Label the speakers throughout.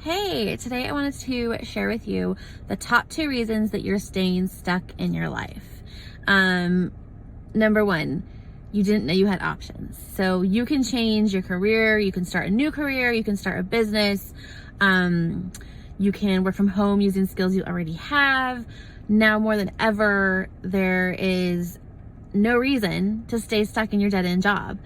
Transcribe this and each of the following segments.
Speaker 1: Hey, today I wanted to share with you the top 2 reasons that you're staying stuck in your life. Number 1, you didn't know you had options. So you can change your career, you can start a new career, you can start a business, you can work from home using skills you already have. Now more than ever, there is no reason to stay stuck in your dead-end job.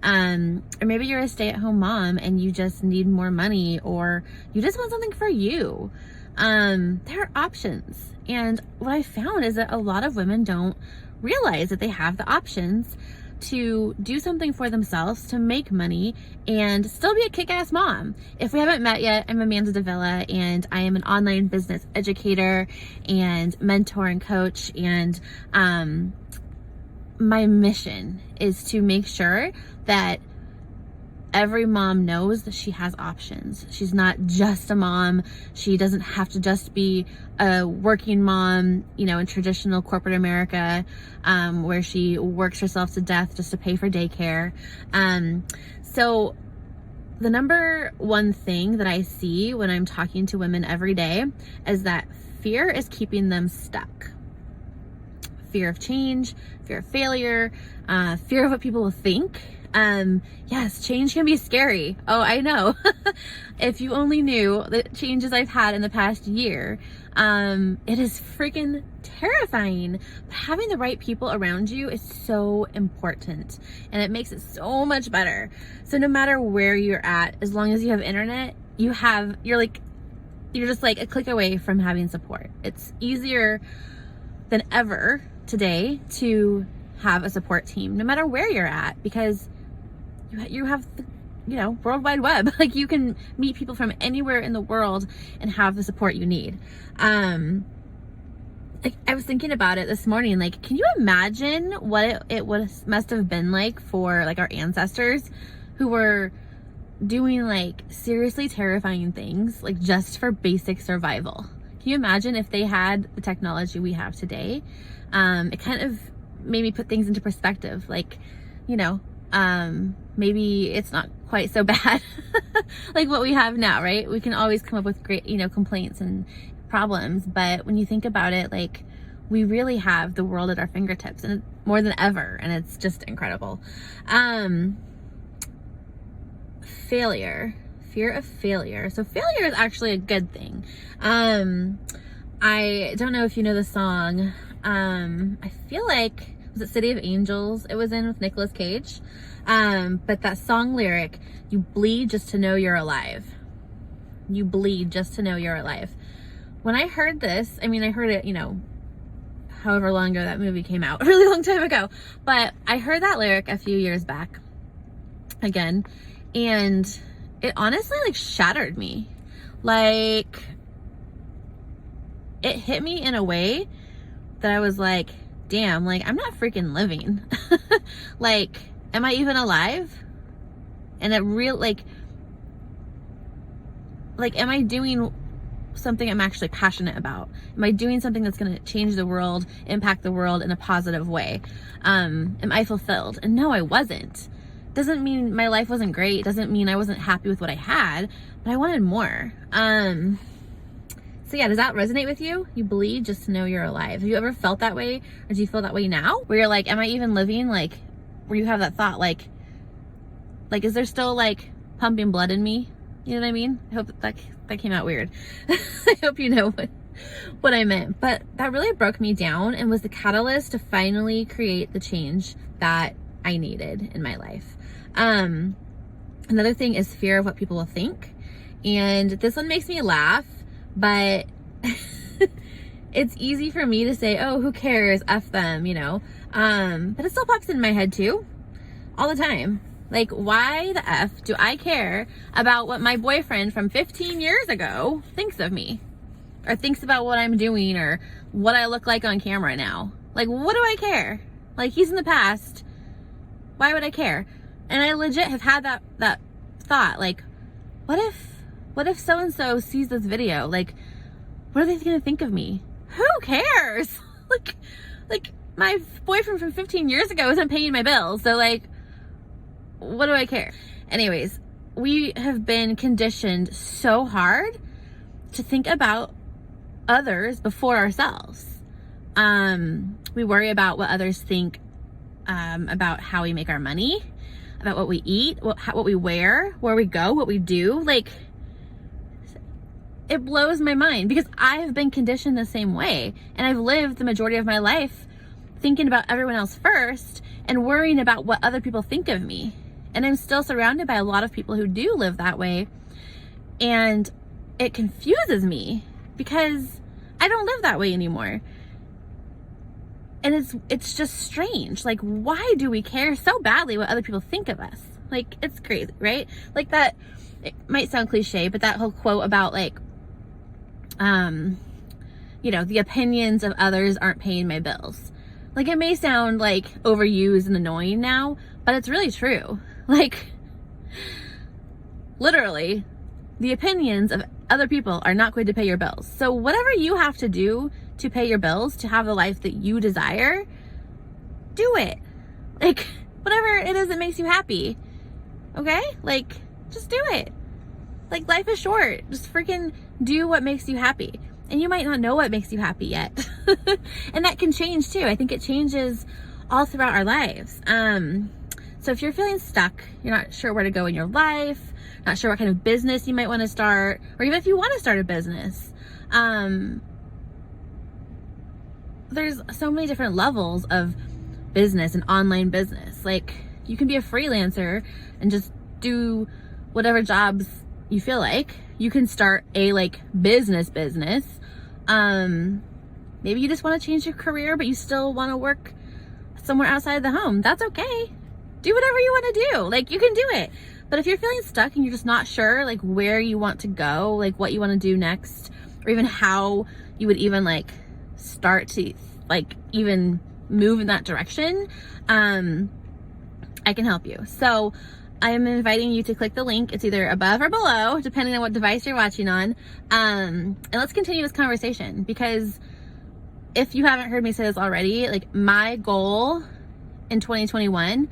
Speaker 1: Or maybe you're a stay-at-home mom and you just need more money, or you just want something for you. There are options. And what I found is that a lot of women don't realize that they have the options to do something for themselves, to make money, and still be a kick-ass mom. If we haven't met yet, I'm Amanda Davila, and I am an online business educator and mentor and coach. And my mission is to make sure that every mom knows that she has options. She's not just a mom. She doesn't have to just be a working mom, in traditional corporate America, where she works herself to death just to pay for daycare. So the number 1 thing that I see when I'm talking to women every day is that fear is keeping them stuck. Fear of change, fear of failure, fear of what people will think. Yes, change can be scary. Oh, I know. If you only knew the changes I've had in the past year, it is freaking terrifying. But having the right people around you is so important, and it makes it so much better. So no matter where you're at, as long as you have internet, you're just like a click away from having support. It's easier than ever today to have a support team, no matter where you're at, because you have the World Wide Web. Like, you can meet people from anywhere in the world and have the support you need. I was thinking about it this morning. Like, can you imagine what it must have been like for our ancestors who were doing seriously terrifying things just for basic survival? Can you imagine if they had the technology we have today? It kind of made me put things into perspective. Maybe it's not quite so bad like what we have now, right? We can always come up with great, complaints and problems. But when you think about it, we really have the world at our fingertips, and more than ever. And it's just incredible. Failure. Fear of failure. So failure is actually a good thing. I don't know if you know the song. I feel like, was it City of Angels it was in with Nicolas Cage? But that song lyric, you bleed just to know you're alive. You bleed just to know you're alive. When I heard this, I heard it, however long ago that movie came out, a really long time ago. But I heard that lyric a few years back again, and it honestly shattered me. It hit me in a way that I was like, damn, I'm not freaking living. Am I even alive? And it am I doing something I'm actually passionate about? Am I doing something that's going to change the world, impact the world in a positive way? Am I fulfilled? And no, I wasn't. Doesn't mean my life wasn't great. Doesn't mean I wasn't happy with what I had, but I wanted more. So yeah, does that resonate with you? You bleed just to know you're alive. Have you ever felt that way? Or do you feel that way now? Where you're am I even living? Where you have that thought, is there still pumping blood in me? You know what I mean? I hope that came out weird. I hope you know what I meant. But that really broke me down and was the catalyst to finally create the change that I needed in my life. Another thing is fear of what people will think. And this one makes me laugh, but it's easy for me to say, oh, who cares? F them, but it still pops in my head too, all the time. Why the F do I care about what my boyfriend from 15 years ago thinks of me, or thinks about what I'm doing, or what I look like on camera now? What do I care? He's in the past. Why would I care? And I legit have had that thought, what if so-and-so sees this video? What are they gonna think of me? Who cares? My boyfriend from 15 years ago isn't paying my bills, so what do I care? Anyways, we have been conditioned so hard to think about others before ourselves. We worry about what others think about how we make our money, about what we eat, what we wear, where we go, what we do. Like, it blows my mind because I have been conditioned the same way, and I've lived the majority of my life thinking about everyone else first and worrying about what other people think of me. And I'm still surrounded by a lot of people who do live that way, and it confuses me because I don't live that way anymore. And it's just strange. Like, why do we care so badly what other people think of us? Like, it's crazy, right? Like that, it might sound cliche, but that whole quote about like, the opinions of others aren't paying my bills. Like, it may sound like overused and annoying now, but it's really true. Like, literally, the opinions of other people are not going to pay your bills. So whatever you have to do to pay your bills, to have the life that you desire, do it. Like, whatever it is that makes you happy. Okay? Like, just do it. Like, life is short. Just freaking do what makes you happy. And you might not know what makes you happy yet. And that can change too. I think it changes all throughout our lives. So if you're feeling stuck, you're not sure where to go in your life, not sure what kind of business you might want to start, or even if you want to start a business, there's so many different levels of business and online business. Like, you can be a freelancer and just do whatever jobs you feel like. You can start a business. Maybe you just want to change your career, but you still want to work somewhere outside the home. That's okay. Do whatever you want to do. Like, you can do it. But if you're feeling stuck and you're just not sure where you want to go, what you want to do next, or even how you would even start to even move in that direction, I can help you. So I am inviting you to click the link. It's either above or below, depending on what device you're watching on. And let's continue this conversation, because if you haven't heard me say this already, my goal in 2021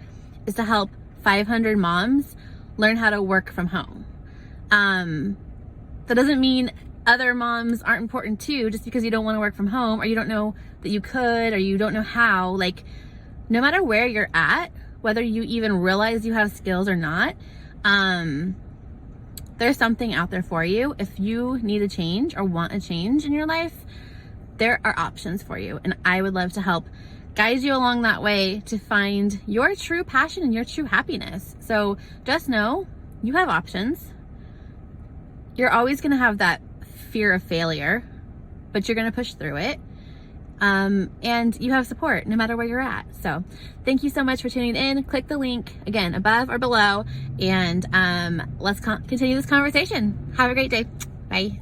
Speaker 1: is to help 500 moms learn how to work from home. That doesn't mean other moms aren't important too, just because you don't want to work from home, or you don't know that you could, or you don't know how. No matter where you're at, whether you even realize you have skills or not, there's something out there for you. If you need a change or want a change in your life, there are options for you. And I would love to help guide you along that way to find your true passion and your true happiness. So just know you have options. You're always going to have that fear of failure, but you're going to push through it. And you have support no matter where you're at. So thank you so much for tuning in. Click the link again above or below, and let's continue this conversation. Have a great day. Bye.